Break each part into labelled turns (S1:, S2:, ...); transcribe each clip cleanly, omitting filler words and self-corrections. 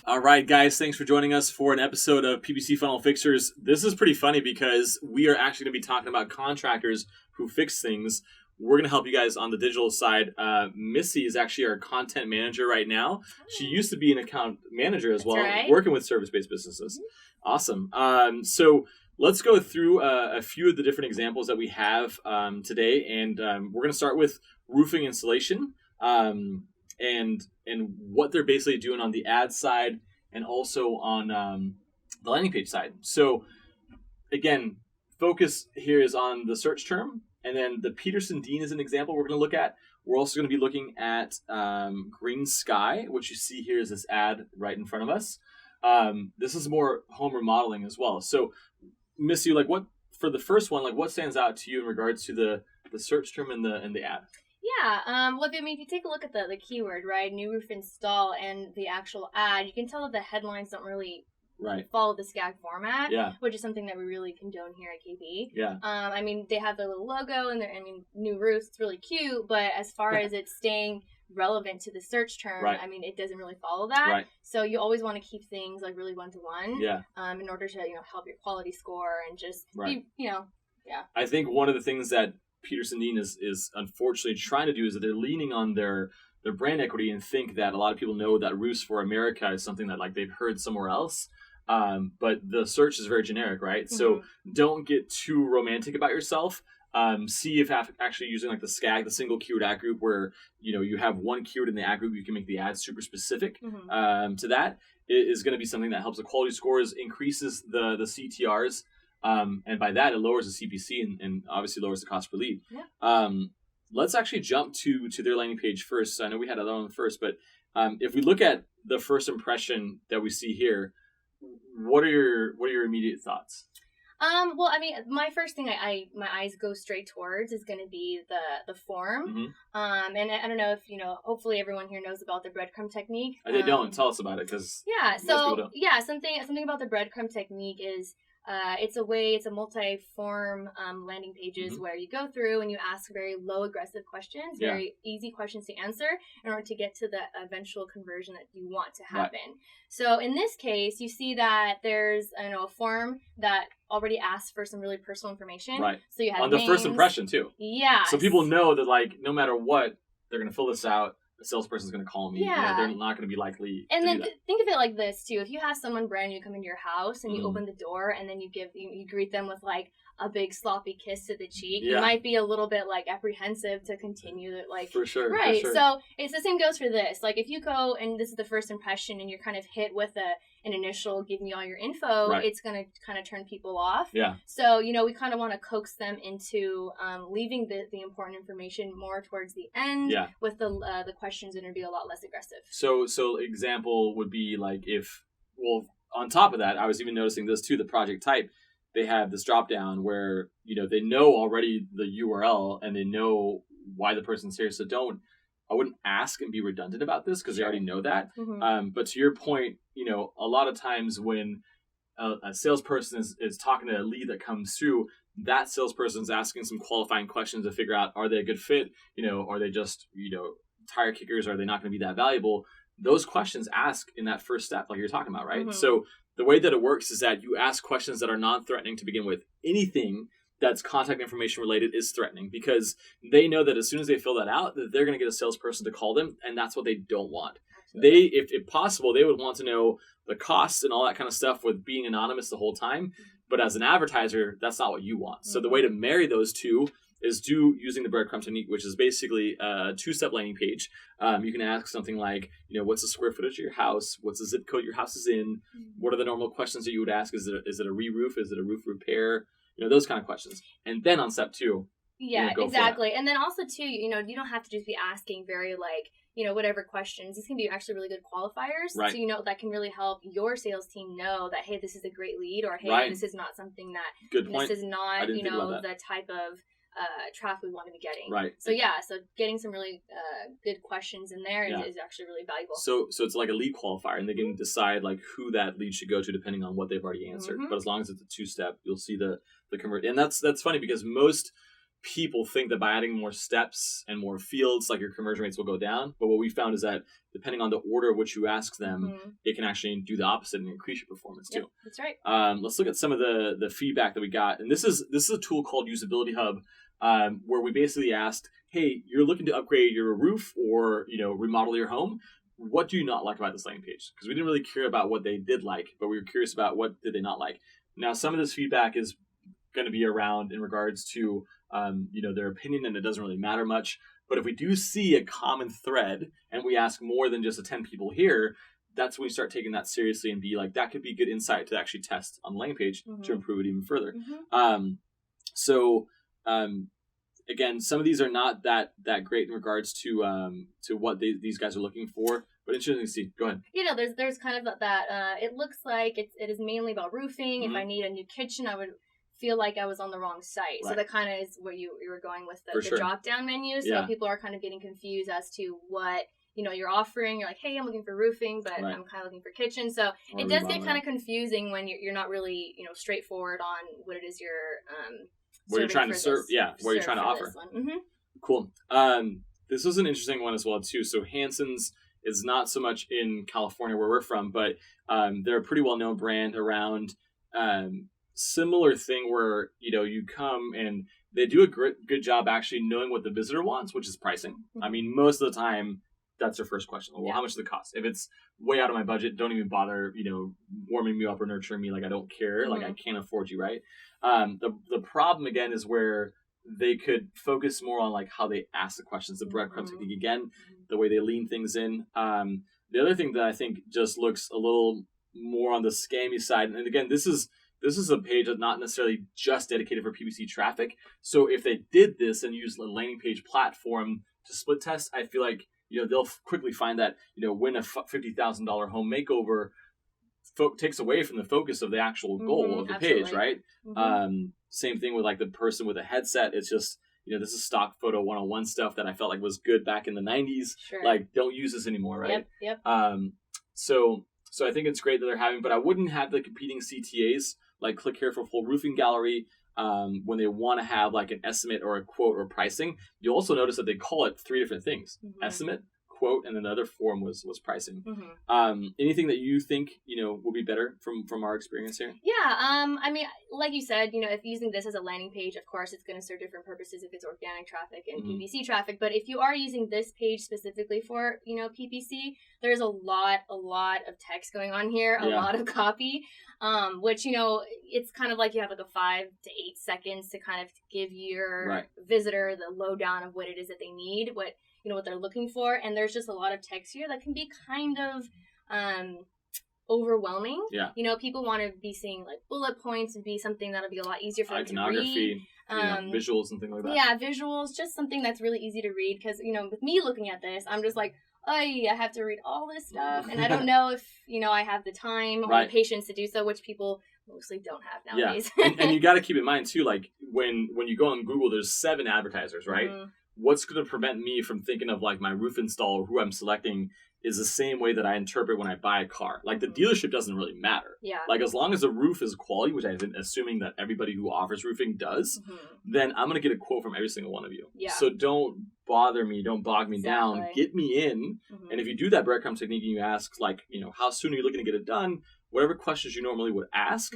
S1: All right, guys, thanks for joining us for an episode of PPC Funnel Fixers. This is pretty funny because we are actually going to be talking about contractors who fix things. We're going to help you guys on the digital side. Missy is actually our content manager right now. She used to be an account manager as well, working with service-based businesses. Awesome. So let's go through a few of the different examples that we have today. And we're going to start with roofing installation. And what they're basically doing on the ad side and also on the landing page side. So again, focus here is on the search term, and then the Peterson Dean is an example we're going to look at. We're also going to be looking at GreenSky, which you see here is this ad right in front of us. This is more home remodeling as well. So Missy, like what for the first one, like what stands out to you in regards to the search term and the ad?
S2: Yeah, well, I mean, if you take a look at the keyword, right, new roof install and the actual ad, you can tell that the headlines don't really follow the SCAG format, which is something that we really condone here at KB.
S1: Yeah.
S2: I mean, they have their little logo and new roofs, it's really cute, but as far as it's staying relevant to the search term, I mean, it doesn't really follow that.
S1: Right.
S2: So you always want to keep things like really one-to-one in order to, help your quality score and just be,
S1: I think one of the things that Peterson Dean is unfortunately trying to do is that they're leaning on their brand equity and think that a lot of people know that Roofs for America is something that like they've heard somewhere else. But the search is very generic, right? Mm-hmm. So don't get too romantic about yourself. See if actually using like the SCAG, the single keyword ad group, where you have one keyword in the ad group, you can make the ad super specific to that. It is going to be something that helps the quality scores, increases the CTRs. And by that, it lowers the CPC and obviously lowers the cost per lead. Yeah. Let's actually jump to their landing page first. I know we had that on first, but if we look at the first impression that we see here, what are your immediate thoughts?
S2: Well, I mean, my first thing my eyes go straight towards is going to be the form. Mm-hmm. And I don't know if, hopefully everyone here knows about the breadcrumb technique.
S1: They don't. Tell us about it, because
S2: something about the breadcrumb technique is it's a multi-form landing pages where you go through and you ask very low aggressive questions, very easy questions to answer in order to get to the eventual conversion that you want to happen. Right. So in this case, you see that there's a form that already asks for some really personal information.
S1: Right.
S2: So you have
S1: on the first impression too.
S2: Yeah.
S1: So people know that like no matter what, they're going to fill this out. The salesperson's going to call me.
S2: Yeah.
S1: They're not going to be likely
S2: and
S1: to
S2: then
S1: do that.
S2: Think of it like this too. If you have someone brand new come into your house and you open the door and then you greet them with like a big sloppy kiss to the cheek, you might be a little bit like apprehensive to continue it. Like
S1: for sure.
S2: Right.
S1: For sure.
S2: So it's the same goes for this. Like if you go and this is the first impression and you're kind of hit with an initial give me all your info, it's going to kind of turn people off. Yeah. So, we kind of want to coax them into leaving the important information more towards the end with the questions that are be a lot less aggressive.
S1: So example would be like on top of that, I was even noticing this too, the project type, they have this drop down where, they know already the URL and they know why the person's here. So I wouldn't ask and be redundant about this because they already know that. Mm-hmm. But to your point, a lot of times when a salesperson is talking to a lead that comes through, that salesperson's asking some qualifying questions to figure out, are they a good fit? Are they just, tire kickers? Are they not going to be that valuable? Those questions ask in that first step, like you're talking about, right? Mm-hmm. So the way that it works is that you ask questions that are non-threatening to begin with. Anything that's contact information related is threatening because they know that as soon as they fill that out, that they're going to get a salesperson to call them, and that's what they don't want. Absolutely. If possible, they would want to know the costs and all that kind of stuff with being anonymous the whole time. But as an advertiser, that's not what you want. So the way to marry those two is using the breadcrumb technique, which is basically a two-step landing page. You can ask something like, what's the square footage of your house? What's the zip code your house is in? What are the normal questions that you would ask? Is it a re-roof? Is it a roof repair? Those kind of questions. And then on step 2,
S2: yeah, exactly. And then also too, you don't have to just be asking very whatever questions. These can be actually really good qualifiers. Right. So, that can really help your sales team know that, hey, this is a great lead, or hey, this is not something that, this is not, the type of traffic we want to be getting.
S1: Right.
S2: So getting some really good questions in there is actually really valuable.
S1: So it's like a lead qualifier, and they can decide like who that lead should go to depending on what they've already answered. Mm-hmm. But as long as it's a 2-step, you'll see the convert. And that's funny because most people think that by adding more steps and more fields, like your conversion rates will go down. But what we found is that depending on the order which you ask them, it can actually do the opposite and increase your performance too.
S2: That's right.
S1: Let's look at some of the feedback that we got. And this is a tool called Usability Hub, where we basically asked, hey, you're looking to upgrade your roof or, remodel your home. What do you not like about this landing page? Because we didn't really care about what they did like, but we were curious about what did they not like. Now, some of this feedback is going to be around in regards to their opinion, and it doesn't really matter much. But if we do see a common thread and we ask more than just the 10 people here, that's when we start taking that seriously and be like, that could be good insight to actually test on the landing page to improve it even further. Again, some of these are not that great in regards to what these guys are looking for, but interesting to see. Go ahead.
S2: There's kind of that. It looks like it is mainly about roofing. If I need a new kitchen, I would feel like I was on the wrong site. Right. So that kind of is where you were going with the drop down menu. So people are kind of getting confused as to what you're offering. You're like, hey, I'm looking for roofing, but I'm kind of looking for kitchen. So it does get kind of confusing when you're not really straightforward on what it is you're
S1: what you're trying to serve. What you're trying to offer. Cool. This was an interesting one as well too. So Hansens is not so much in California where we're from, but they're a pretty well known brand around. Similar thing where you come and they do a good job actually knowing what the visitor wants, which is pricing. I mean, most of the time that's their first question. Well, how much does it cost? If it's way out of my budget, don't even bother warming me up or nurturing me. Like, I don't care. Like, I can't afford you, right? The problem again is where they could focus more on like how they ask the questions, the breadcrumb technique again, the way they lean things in. The other thing that I think just looks a little more on the scammy side, and again, this is a page that's not necessarily just dedicated for PPC traffic. So if they did this and use a landing page platform to split test, I feel like they'll quickly find that when a $50,000 home makeover takes away from the focus of the actual goal of the page, right? Same thing with like the person with a headset. It's just this is stock photo 101 stuff that I felt like was good back in the 90s.
S2: Sure.
S1: Like, don't use this anymore, right?
S2: Yep.
S1: So I think it's great that they're having, but I wouldn't have the competing CTAs like click here for full roofing gallery when they want to have like an estimate or a quote or pricing. You'll also notice that they call it 3 different things: estimate, quote, and then the other form was pricing. Anything that you think will be better from our experience here?
S2: I mean, like you said, if using this as a landing page, of course it's going to serve different purposes if it's organic traffic and PPC traffic. But if you are using this page specifically for PPC, there's a lot of text going on here, a lot of copy, which it's kind of like you have like a 5 to 8 seconds to kind of give your visitor the lowdown of what it is that they need, what they're looking for. And there's just a lot of text here that can be kind of overwhelming. People want to be seeing like bullet points and be something that'll be a lot easier for them to read.
S1: Visuals and things like that.
S2: Visuals, just something that's really easy to read, because with me looking at this, I'm just like, I have to read all this stuff, and I don't know if I have the time or the patience to do so, which people mostly don't have nowadays.
S1: And you got to keep in mind too, like when you go on Google, there's 7 advertisers, right? What's going to prevent me from thinking of like my roof installer, who I'm selecting, is the same way that I interpret when I buy a car. Like, the dealership doesn't really matter. Like, as long as the roof is quality, which I'm assuming that everybody who offers roofing does, then I'm going to get a quote from every single one of you. So don't bother me. Don't bog me down. Get me in. And if you do that breadcrumb technique and you ask, like, how soon are you looking to get it done? Whatever questions you normally would ask,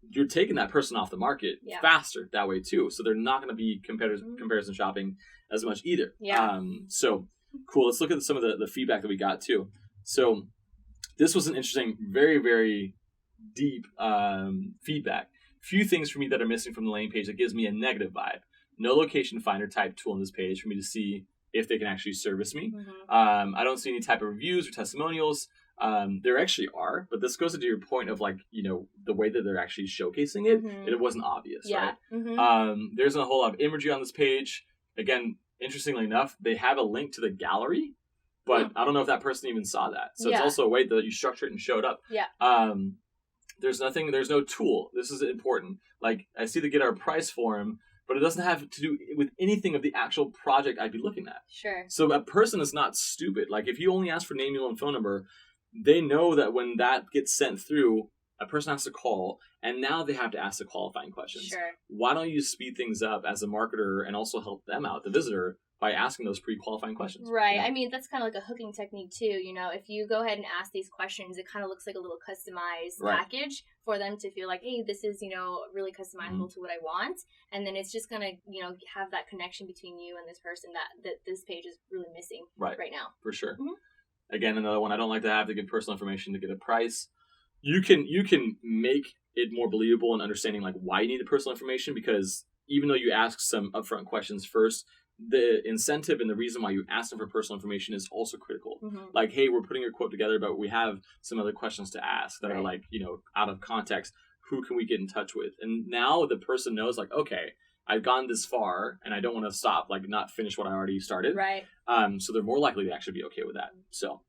S1: you're taking that person off the market faster that way too. So they're not going to be comparison shopping as much either. So cool. Let's look at some of the feedback that we got too. So this was an interesting, very, very deep feedback. Few things for me that are missing from the landing page that gives me a negative vibe. No location finder type tool on this page for me to see if they can actually service me. I don't see any type of reviews or testimonials. There actually are, but this goes into your point of like, the way that they're actually showcasing it, and it wasn't obvious, right? There's a whole lot of imagery on this page. Again, interestingly enough, they have a link to the gallery, but I don't know if that person even saw that. So it's also a way that you structure it and show it up. There's no tool. This is important. Like, I see the get our price form, but it doesn't have to do with anything of the actual project I'd be looking at. So a person is not stupid. Like, if you only ask for name, email, and phone number, they know that when that gets sent through, a person has to call, and now they have to ask the qualifying questions.
S2: Sure.
S1: Why don't you speed things up as a marketer and also help them out, the visitor, by asking those pre-qualifying questions?
S2: Right. I mean, that's kind of like a hooking technique too. If you go ahead and ask these questions, it kind of looks like a little customized package for them to feel like, hey, this is, really customizable to what I want. And then it's just going to, have that connection between you and this person that this page is really missing right now.
S1: For sure. Again, another one, I don't like to have to give personal information to get a price. You can make it more believable and understanding like why you need the personal information, because even though you ask some upfront questions first, the incentive and the reason why you ask them for personal information is also critical. Like, hey, we're putting your quote together, but we have some other questions to ask that are like, out of context. Who can we get in touch with? And now the person knows like, okay, I've gone this far and I don't want to stop, like not finish what I already started.
S2: Right.
S1: So they're more likely to actually be okay with that. So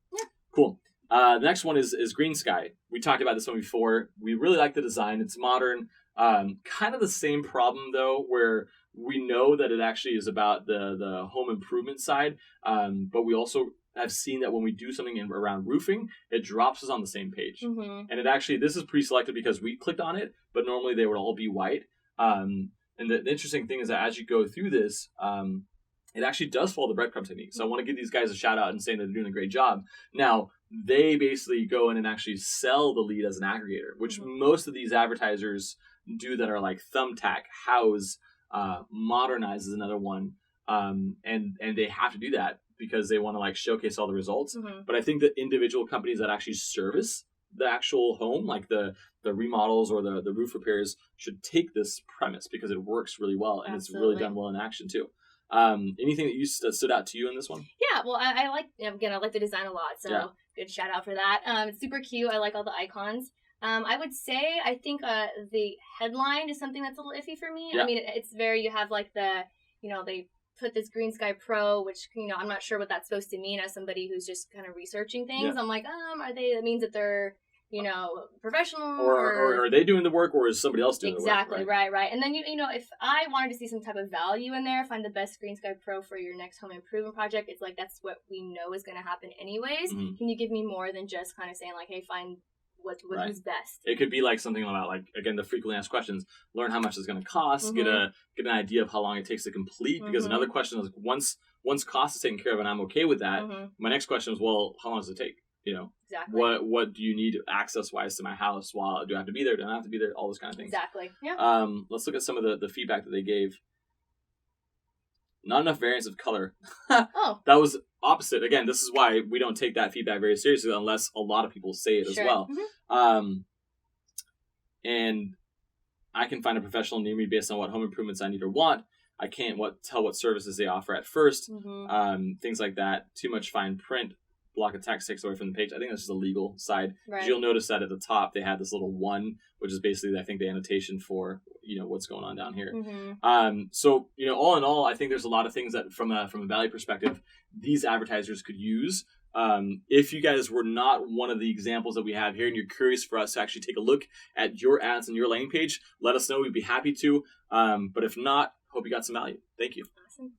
S1: cool. The next one is GreenSky. We talked about this one before. We really like the design. It's modern. Kind of the same problem though, where we know that it actually is about the home improvement side, but we also have seen that when we do something around roofing, it drops us on the same page. And it actually, this is pre-selected because we clicked on it, but normally they would all be white. And the interesting thing is that as you go through this, it actually does follow the breadcrumb technique. So I want to give these guys a shout out and say that they're doing a great job. Now, they basically go in and actually sell the lead as an aggregator, which most of these advertisers do that are like Thumbtack, House, Modernize is another one. And they have to do that because they want to like showcase all the results. But I think that individual companies that actually service the actual home, like the remodels or the roof repairs, should take this premise because it works really well and it's really done well in action too. Anything that stood out to you in this one?
S2: Yeah, well, I like the design a lot, so good shout out for that. It's super cute. I like all the icons. I would say I think the headline is something that's a little iffy for me. I mean, it's very, you have like they put this GreenSky Pro, which, I'm not sure what that's supposed to mean as somebody who's just kind of researching things. I'm like, that means that they're, professional,
S1: or are they doing the work, or is somebody else doing the work?
S2: Exactly, right. And then, if I wanted to see some type of value in there, find the best GreenSky Pro for your next home improvement project, it's like, that's what we know is going to happen anyways. Can you give me more than just kind of saying like, hey, find what's best? It
S1: could be like something about like, again, the frequently asked questions, learn how much it's going to cost, get an idea of how long it takes to complete, because another question is once cost is taken care of and I'm okay with that, my next question is, well, how long does it take?
S2: Exactly.
S1: What do you need access wise to my house? Do I have to be there? Do I have to be there? All those kind of things.
S2: Exactly. Yeah.
S1: Let's look at some of the feedback that they gave. Not enough variance of color.
S2: Oh.
S1: That was opposite. Again, this is why we don't take that feedback very seriously unless a lot of people say it as well. And I can find a professional near me based on what home improvements I need or want. I can't tell what services they offer at first. Things like that. Too much fine print. Block of text takes away from the page. I think that's just the legal side. Right. You'll notice that at the top they had this little 1, which is basically, I think, the annotation for what's going on down here. So all in all, I think there's a lot of things that from a value perspective these advertisers could use. If you guys were not one of the examples that we have here and you're curious for us to actually take a look at your ads and your landing page, let us know. We'd be happy to. But if not, hope you got some value. Thank you.
S2: Awesome.